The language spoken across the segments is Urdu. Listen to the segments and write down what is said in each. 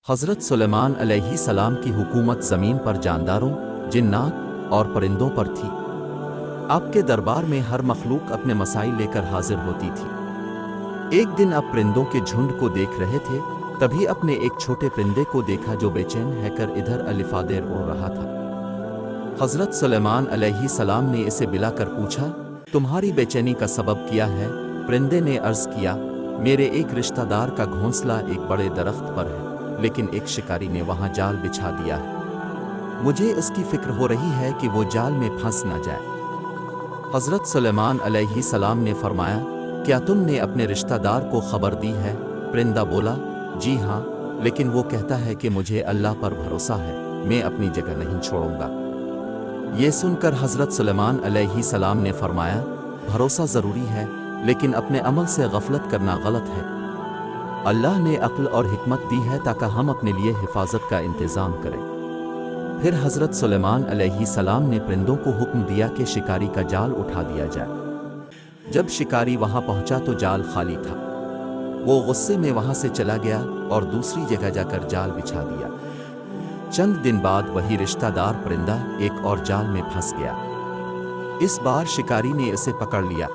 حضرت سلیمان علیہ سلام کی حکومت زمین پر جانداروں، جنات اور پرندوں پر تھی۔ آپ کے دربار میں ہر مخلوق اپنے مسائل لے کر حاضر ہوتی تھی۔ ایک دن آپ پرندوں کے جھنڈ کو دیکھ رہے تھے، تبھی اپنے ایک چھوٹے پرندے کو دیکھا جو بے چین ہے کر ادھر الفادیر اڑ رہا تھا۔ حضرت سلیمان علیہ سلام نے اسے بلا کر پوچھا، تمہاری بے چینی کا سبب کیا ہے؟ پرندے نے عرض کیا، میرے ایک رشتہ دار کا گھونسلہ ایک بڑے درخت پر ہے، لیکن ایک شکاری نے وہاں جال بچھا دیا ہے۔ مجھے اس کی فکر ہو رہی ہے کہ وہ جال میں پھنس نہ جائے۔ حضرت سلیمان علیہ السلام نے فرمایا، کیا تم نے اپنے رشتہ دار کو خبر دی ہے؟ پرندہ بولا، جی ہاں، لیکن وہ کہتا ہے کہ مجھے اللہ پر بھروسہ ہے، میں اپنی جگہ نہیں چھوڑوں گا۔ یہ سن کر حضرت سلیمان علیہ السلام نے فرمایا، بھروسہ ضروری ہے، لیکن اپنے عمل سے غفلت کرنا غلط ہے۔ اللہ نے عقل اور حکمت دی ہے تاکہ ہم اپنے لیے حفاظت کا انتظام کریں۔ پھر حضرت سلیمان علیہ السلام نے پرندوں کو حکم دیا کہ شکاری کا جال اٹھا دیا جائے۔ جب شکاری وہاں پہنچا تو جال خالی تھا۔ وہ غصے میں وہاں سے چلا گیا اور دوسری جگہ جا کر جال بچھا دیا۔ چند دن بعد وہی رشتہ دار پرندہ ایک اور جال میں پھنس گیا۔ اس بار شکاری نے اسے پکڑ لیا۔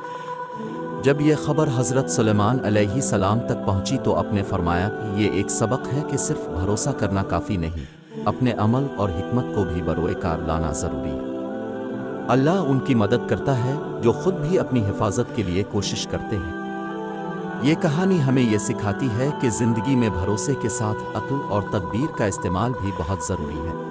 جب یہ خبر حضرت سلیمان علیہ السلام تک پہنچی تو آپ نے فرمایا کہ یہ ایک سبق ہے کہ صرف بھروسہ کرنا کافی نہیں، اپنے عمل اور حکمت کو بھی بروئے کار لانا ضروری ہے۔ اللہ ان کی مدد کرتا ہے جو خود بھی اپنی حفاظت کے لیے کوشش کرتے ہیں۔ یہ کہانی ہمیں یہ سکھاتی ہے کہ زندگی میں بھروسے کے ساتھ عقل اور تدبیر کا استعمال بھی بہت ضروری ہے۔